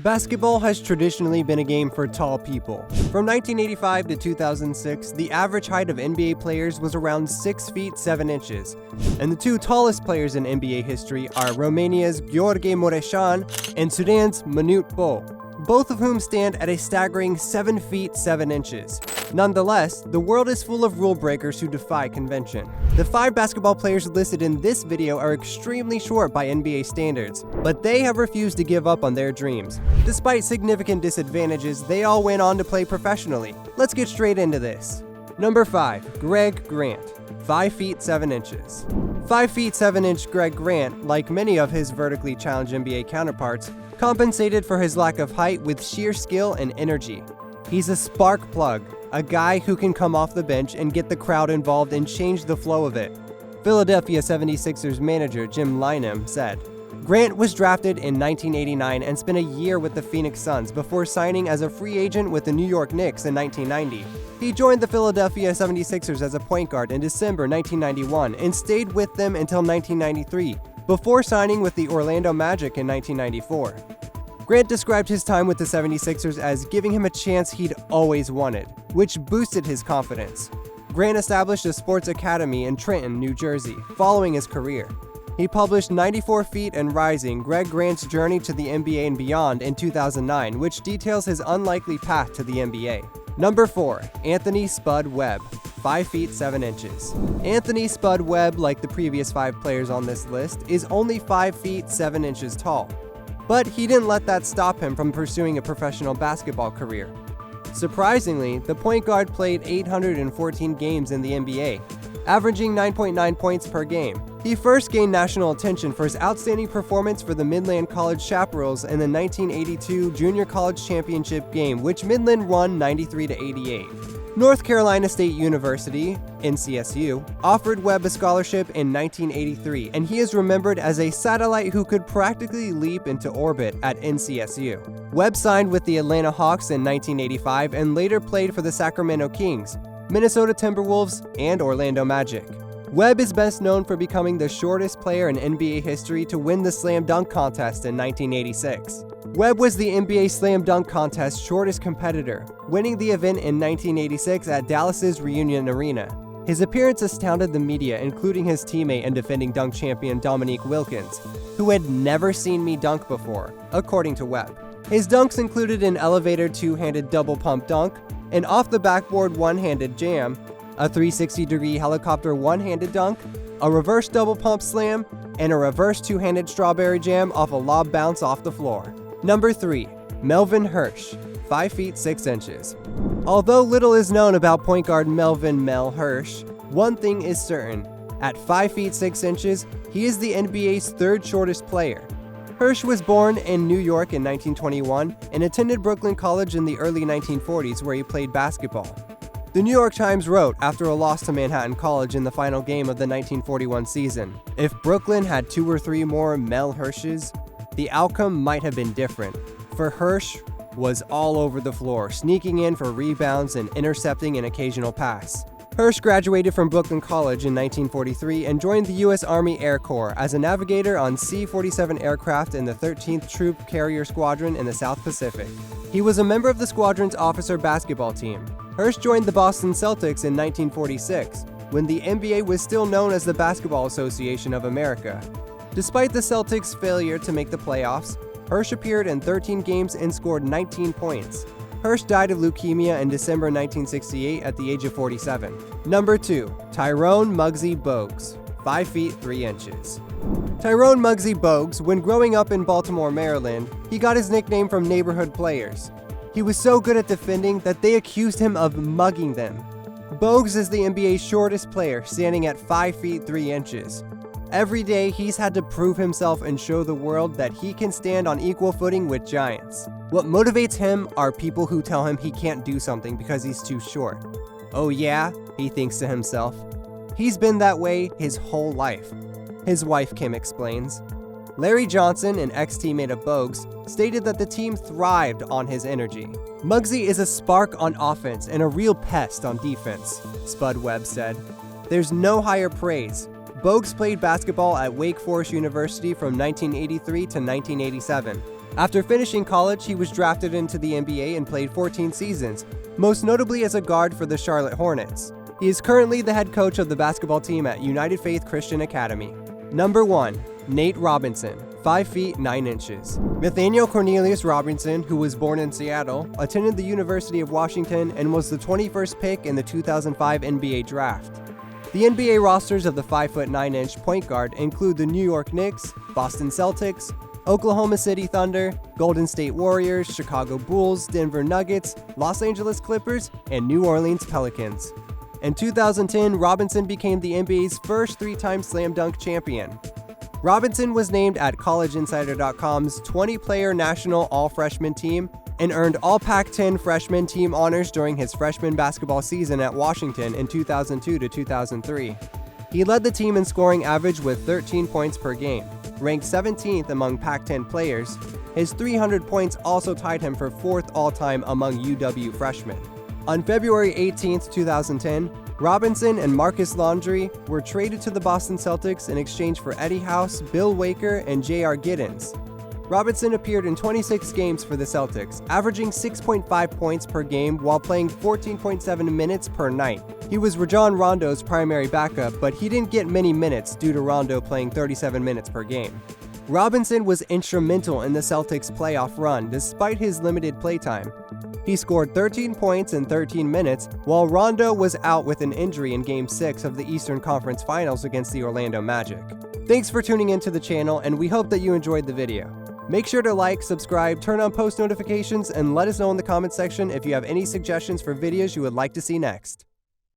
Basketball has traditionally been a game for tall people. From 1985 to 2006, the average height of NBA players was around 6 feet 7 inches, and the two tallest players in NBA history are Romania's Gheorghe Mureșan and Sudan's Manute Bou, both of whom stand at a staggering 7 feet 7 inches. Nonetheless, the world is full of rule breakers who defy convention. The 5 basketball players listed in this video are extremely short by NBA standards, but they have refused to give up on their dreams. Despite significant disadvantages, they all went on to play professionally. Let's get straight into this. Number 5. Greg Grant, 5 feet 7 inches. 5 feet 7 inch Greg Grant, like many of his vertically challenged NBA counterparts, compensated for his lack of height with sheer skill and energy. He's a spark plug, a guy who can come off the bench and get the crowd involved and change the flow of it. Philadelphia 76ers manager Jim Lynam said, Grant was drafted in 1989 and spent a year with the Phoenix Suns before signing as a free agent with the New York Knicks in 1990. He joined the Philadelphia 76ers as a point guard in December 1991 and stayed with them until 1993, before signing with the Orlando Magic in 1994. Grant described his time with the 76ers as giving him a chance he'd always wanted, which boosted his confidence. Grant established a sports academy in Trenton, New Jersey, following his career. He published 94 Feet and Rising, Greg Grant's Journey to the NBA and Beyond in 2009, which details his unlikely path to the NBA. Number 4. Anthony Spud Webb, 5 feet 7 inches. Anthony Spud Webb, like the previous 5 players on this list, is only 5 feet 7 inches tall. But he didn't let that stop him from pursuing a professional basketball career. Surprisingly, the point guard played 814 games in the NBA, averaging 9.9 points per game. He first gained national attention for his outstanding performance for the Midland College Chaparrals in the 1982 Junior College Championship game, which Midland won 93-88. North Carolina State University, NCSU, offered Webb a scholarship in 1983, and he is remembered as a satellite who could practically leap into orbit at NCSU. Webb signed with the Atlanta Hawks in 1985 and later played for the Sacramento Kings, Minnesota Timberwolves, and Orlando Magic. Webb is best known for becoming the shortest player in NBA history to win the Slam Dunk Contest in 1986. Webb was the NBA Slam Dunk Contest's shortest competitor, winning the event in 1986 at Dallas's Reunion Arena. His appearance astounded the media, including his teammate and defending dunk champion Dominique Wilkins, who had never seen me dunk before, according to Webb. His dunks included an elevator two-handed double pump dunk, an off-the-backboard one-handed jam, a 360-degree helicopter one-handed dunk, a reverse double pump slam, and a reverse two-handed strawberry jam off a lob bounce off the floor. Number 3. Melvin Hirsch, 5 feet 6 inches. Although little is known about point guard Melvin "Mel" Hirsch, one thing is certain. At 5 feet 6 inches, he is the NBA's third shortest player. Hirsch was born in New York in 1921 and attended Brooklyn College in the early 1940s, where he played basketball. The New York Times wrote after a loss to Manhattan College in the final game of the 1941 season, "If Brooklyn had 2 or 3 more Mel Hirsches, the outcome might have been different, for Hirsch was all over the floor, sneaking in for rebounds and intercepting an occasional pass." Hirsch graduated from Brooklyn College in 1943 and joined the U.S. Army Air Corps as a navigator on C-47 aircraft in the 13th Troop Carrier Squadron in the South Pacific. He was a member of the squadron's officer basketball team. Hirsch joined the Boston Celtics in 1946, when the NBA was still known as the Basketball Association of America. Despite the Celtics' failure to make the playoffs, Hirsch appeared in 13 games and scored 19 points. Hirsch died of leukemia in December 1968 at the age of 47. Number 2. Tyrone Muggsy Bogues, 5 feet 3 inches. Tyrone Muggsy Bogues, when growing up in Baltimore, Maryland, he got his nickname from neighborhood players. He was so good at defending that they accused him of mugging them. Bogues is the NBA's shortest player, standing at 5 feet 3 inches. Every day, he's had to prove himself and show the world that he can stand on equal footing with giants. What motivates him are people who tell him he can't do something because he's too short. Oh yeah, he thinks to himself. He's been that way his whole life. His wife Kim explains. Larry Johnson, an ex-teammate of Bogues, stated that the team thrived on his energy. Muggsy is a spark on offense and a real pest on defense, Spud Webb said. There's no higher praise. Bogues played basketball at Wake Forest University from 1983 to 1987. After finishing college, he was drafted into the NBA and played 14 seasons, most notably as a guard for the Charlotte Hornets. He is currently the head coach of the basketball team at United Faith Christian Academy. Number 1. Nate Robinson, 5 feet 9 inches. Nathaniel Cornelius Robinson, who was born in Seattle, attended the University of Washington and was the 21st pick in the 2005 NBA Draft. The NBA rosters of the 5'9" point guard include the New York Knicks, Boston Celtics, Oklahoma City Thunder, Golden State Warriors, Chicago Bulls, Denver Nuggets, Los Angeles Clippers, and New Orleans Pelicans. In 2010, Robinson became the NBA's first 3-time slam dunk champion. Robinson was named at CollegeInsider.com's 20-player National All-Freshman Team and earned All Pac-10 Freshman Team honors during his freshman basketball season at Washington in 2002 to 2003. He led the team in scoring average with 13 points per game, ranked 17th among Pac-10 players. His 300 points also tied him for 4th all-time among UW freshmen. On February 18, 2010, Robinson and Marcus Laundrie were traded to the Boston Celtics in exchange for Eddie House, Bill Waker, and J.R. Giddens. Robinson appeared in 26 games for the Celtics, averaging 6.5 points per game while playing 14.7 minutes per night. He was Rajon Rondo's primary backup, but he didn't get many minutes due to Rondo playing 37 minutes per game. Robinson was instrumental in the Celtics' playoff run despite his limited playtime. He scored 13 points in 13 minutes, while Rondo was out with an injury in Game 6 of the Eastern Conference Finals against the Orlando Magic. Thanks for tuning into the channel, and we hope that you enjoyed the video. Make sure to like, subscribe, turn on post notifications, and let us know in the comment section if you have any suggestions for videos you would like to see next.